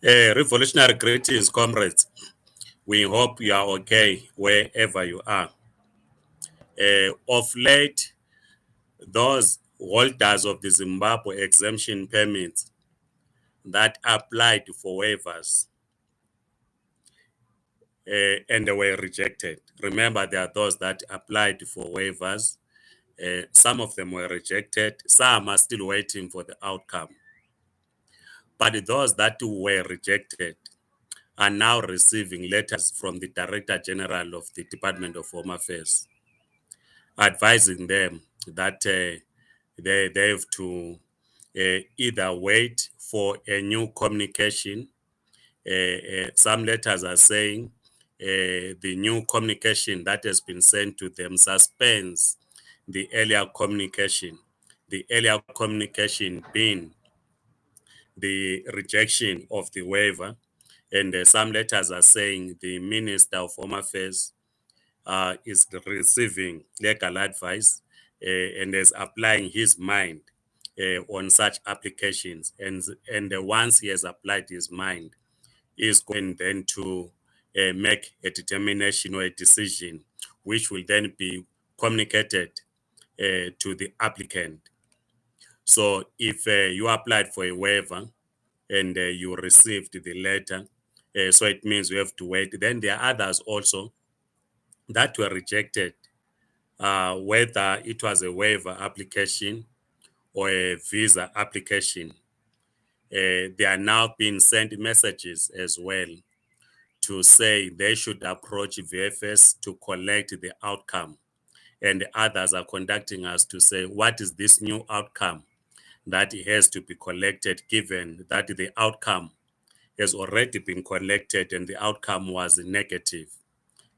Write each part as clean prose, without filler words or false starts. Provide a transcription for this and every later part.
Revolutionary greetings, comrades. We hope you are okay wherever you are. Of late, those holders of the Zimbabwe exemption permits that applied for waivers and they were rejected. Remember, there are those that applied for waivers. Some of them were rejected. Some are still waiting for the outcome. But those that were rejected are now receiving letters from the Director General of the Department of Home Affairs advising them that they have to either wait for a new communication. Some letters are saying the new communication that has been sent to them suspends the earlier communication. The earlier communication being the rejection of the waiver, and some letters are saying the Minister of Home Affairs is receiving legal advice and is applying his mind on such applications. And once he has applied his mind, he is going then to make a determination or a decision, which will then be communicated to the applicant. So if you applied for a waiver and you received the letter, so it means you have to wait. Then there are others also that were rejected, whether it was a waiver application or a visa application. They are now being sent messages as well to say they should approach VFS to collect the outcome. And others are contacting us to say, what is this new outcome that has to be collected, given that the outcome has already been collected and the outcome was negative?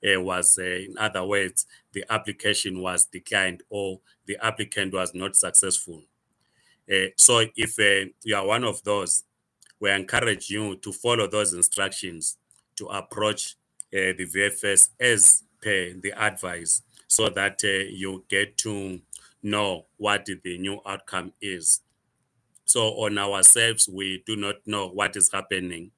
In other words, the application was declined or the applicant was not successful. So if you are one of those, we encourage you to follow those instructions to approach the VFS as per the advice, so that you get to know what the new outcome is. So on ourselves, we do not know what is happening.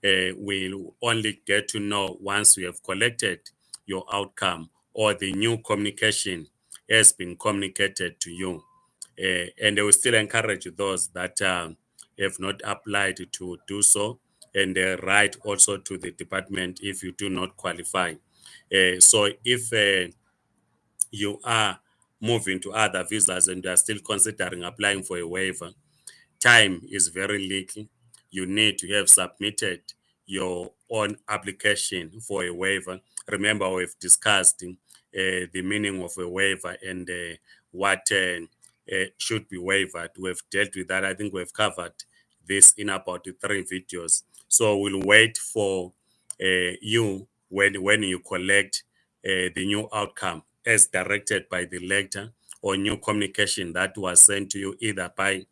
We'll only get to know once we have collected your outcome or the new communication has been communicated to you. And they will still encourage those that have not applied to do so, and write also to the department if you do not qualify. So if you are moving to other visas and you are still considering applying for a waiver, time is very little. You need to have submitted your own application for a waiver. Remember, we've discussed the meaning of a waiver and what should be waived. We've dealt with that. I think we've covered this in about 3 videos. So we'll wait for you when you collect the new outcome as directed by the letter or new communication that was sent to you either by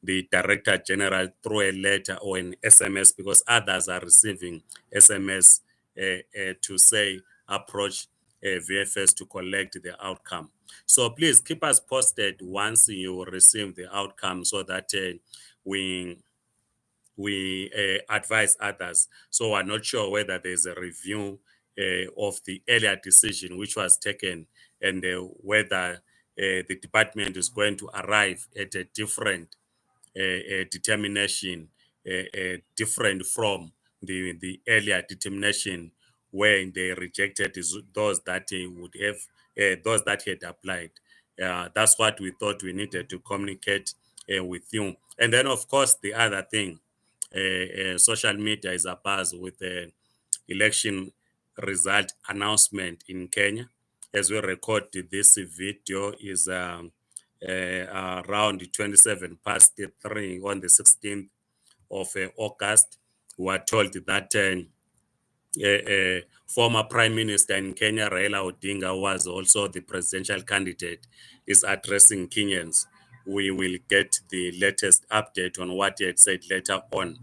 the Director General through a letter or an SMS, because others are receiving SMS to say approach VFS to collect the outcome. So please keep us posted once you receive the outcome, so that we advise others. So we're not sure whether there's a review of the earlier decision which was taken, and whether the department is going to arrive at a different determination, different from the earlier determination, where they rejected those that would have those that had applied. That's what we thought we needed to communicate with you. And then, of course, the other thing, social media is abuzz with the election result announcement in Kenya. As we record this video is around 27 past 3 on the 16th of August. We are told that former Prime Minister in Kenya, Raila Odinga, was also the presidential candidate, is addressing Kenyans. We will get the latest update on what he had said later on.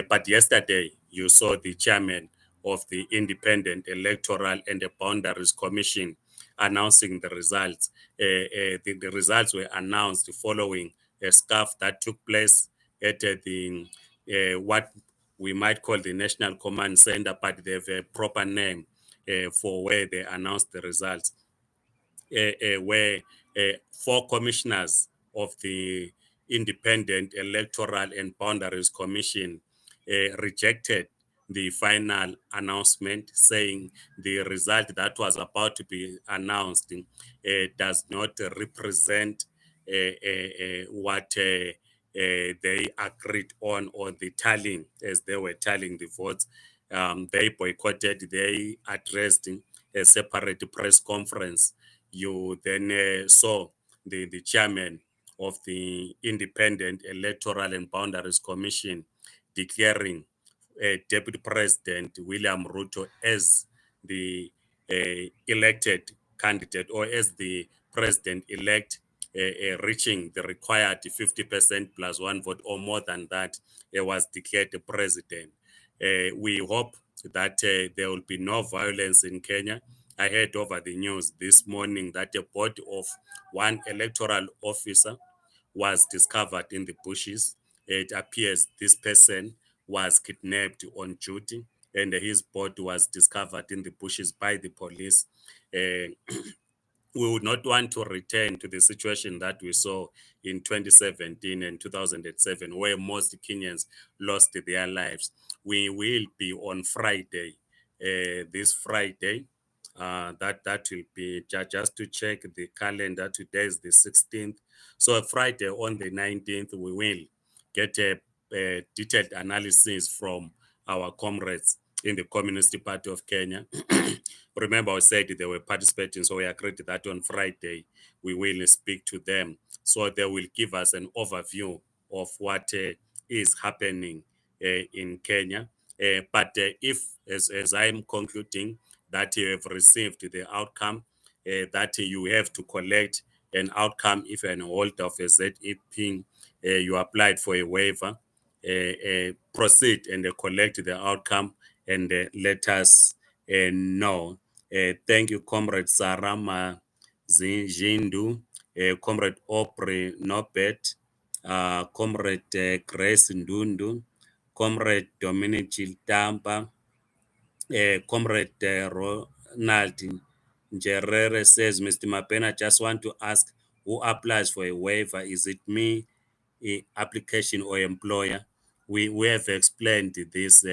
But yesterday, you saw the chairman of the Independent Electoral and the Boundaries Commission announcing the results. The results were announced following a scuff that took place at the what we might call the National Command Center, but they have a proper name for where they announce the results, where four commissioners of the Independent Electoral and Boundaries Commission rejected the final announcement, saying the result that was about to be announced does not represent what they agreed on, or the tallying, as they were tallying the votes. They boycotted, they addressed a separate press conference. You then saw the chairman of the Independent Electoral and Boundaries Commission declaring Deputy President William Ruto as the elected candidate, or as the president-elect, reaching the required 50% plus one vote or more than that, was declared the president. We hope that there will be no violence in Kenya. I heard over the news this morning that a body of one electoral officer was discovered in the bushes. It appears this person was kidnapped on duty, and his body was discovered in the bushes by the police. Uh, we would not want to return to the situation that we saw in 2017 and 2007, where most Kenyans lost their lives. We will be on Friday, this Friday. That will be just to check the calendar. Today is the 16th. So Friday on the 19th, we will get a detailed analysis from our comrades in the Communist Party of Kenya. Remember, I said they were participating, so we agreed that on Friday we will speak to them. So they will give us an overview of what is happening in Kenya. But as I'm concluding, that you have received the outcome, that you have to collect an outcome if you're an holder of a ZEP, you applied for a waiver, proceed and collect the outcome, and let us know. Thank you, Comrade Sarama Zindu, Comrade Aubrey Nobet, Comrade Grace Ndundu, Comrade Dominic Chiltamba, Comrade Ronald Njerere says, Mr. Mapena, just want to ask who applies for a waiver? Is it me, application, or employer? We have explained this.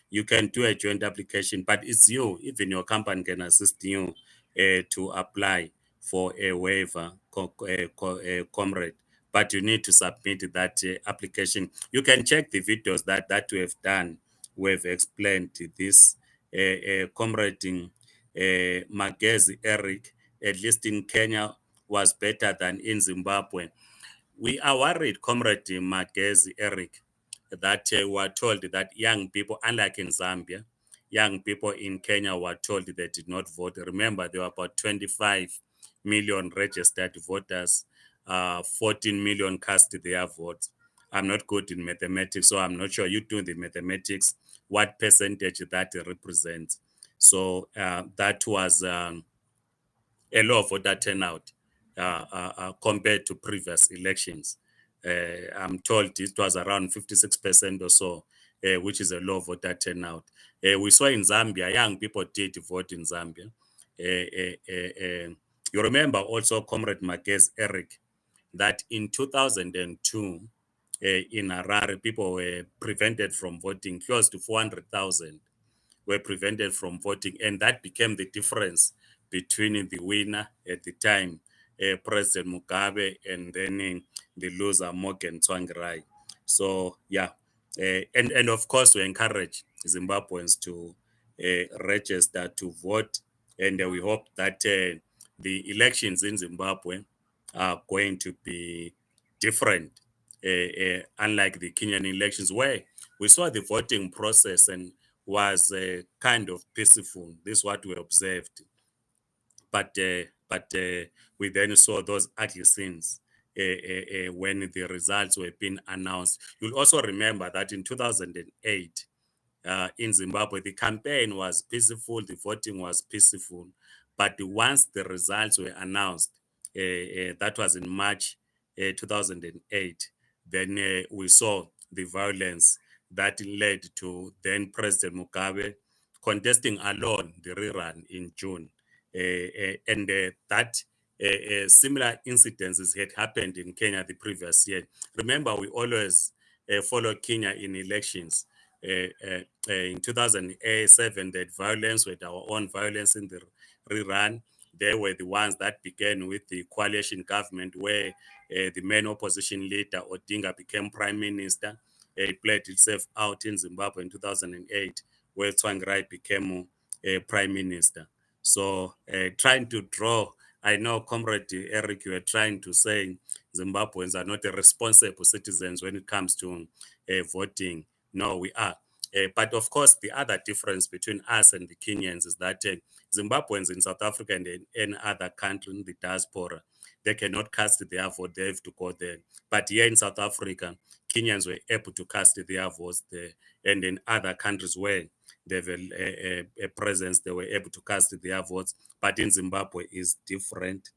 You can do a joint application, but it's you, even your company can assist you to apply for a waiver, comrade. But you need to submit that application. You can check the videos that we have done. We've explained this. Comrade Magezi Eric, at least in Kenya, was better than in Zimbabwe. We are worried, Comrade Magezi Eric, that we were told that young people, unlike in Zambia, young people in Kenya were told they did not vote. Remember, there were about 25 million registered voters, 14 million cast their votes. I'm not good in mathematics, so I'm not sure you do the mathematics, what percentage that represents. So that was a low voter turnout compared to previous elections. I'm told it was around 56% or so, which is a low voter turnout. We saw in Zambia, young people did vote in Zambia. You remember also, Comrade Marquez Eric, that in 2002, in Harare, people were prevented from voting. Close to 400,000 were prevented from voting, and that became the difference between the winner at the time, President Mugabe, and then the loser, Morgan Tsvangirai. So yeah, and of course we encourage Zimbabweans to register to vote, and we hope that the elections in Zimbabwe are going to be different, unlike the Kenyan elections, where we saw the voting process and was kind of peaceful. This is what we observed. But we then saw those ugly scenes when the results were being announced. You'll also remember that in 2008, in Zimbabwe, the campaign was peaceful, the voting was peaceful. But once the results were announced, that was in March 2008, then we saw the violence that led to then President Mugabe contesting alone the rerun in June. And that similar incidences had happened in Kenya the previous year. Remember, we always follow Kenya in elections. In 2007, that violence with our own violence in the rerun. They were the ones that began with the coalition government, where the main opposition leader Odinga became prime minister. It played itself out in Zimbabwe in 2008, where Tsvangirai became prime minister. So, trying to draw, I know, Comrade Eric, you were trying to say Zimbabweans are not responsible citizens when it comes to voting. No, we are. But of course, the other difference between us and the Kenyans is that Zimbabweans in South Africa and in any other country in the diaspora, they cannot cast their vote, they have to go there. But here in South Africa, Kenyans were able to cast their votes there. And in other countries where they have a presence, they were able to cast their votes. But in Zimbabwe, is different.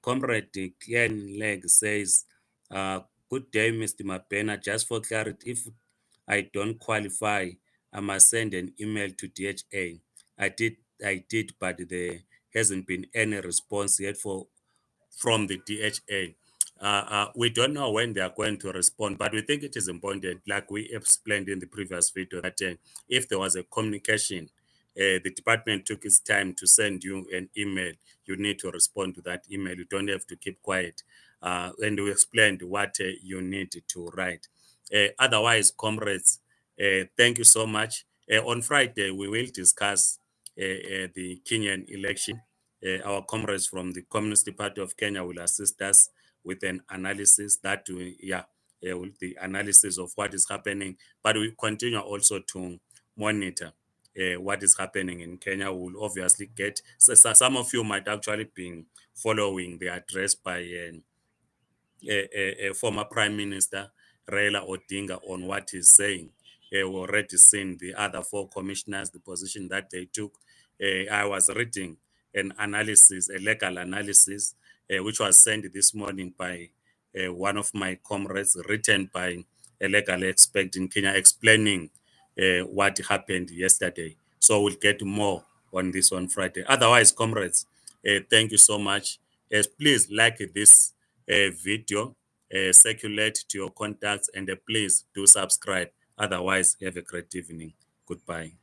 Comrade Ken Leg says, good day, Mr. Mabena. Just for clarity, if I don't qualify, I must send an email to DHA. I did, but there hasn't been any response yet from the DHA. We don't know when they are going to respond, but we think it is important, like we explained in the previous video, that if there was a communication, the department took its time to send you an email, you need to respond to that email. You don't have to keep quiet. And we explained what you need to write. Otherwise, comrades, thank you so much. On Friday, we will discuss the Kenyan election. Our comrades from the Communist Party of Kenya will assist us with an analysis with the analysis of what is happening. But we continue also to monitor what is happening in Kenya. Will obviously get, so some of you might actually be following the address by former Prime Minister Raila Odinga on what he's saying. We already seen the other four commissioners, the position that they took. I was reading an analysis, a legal analysis, which was sent this morning by one of my comrades, written by a legal expert in Kenya, explaining what happened yesterday. So we'll get more on this on Friday. Otherwise, comrades, thank you so much. Please like this video, circulate to your contacts, and please do subscribe. Otherwise, have a great evening. Goodbye.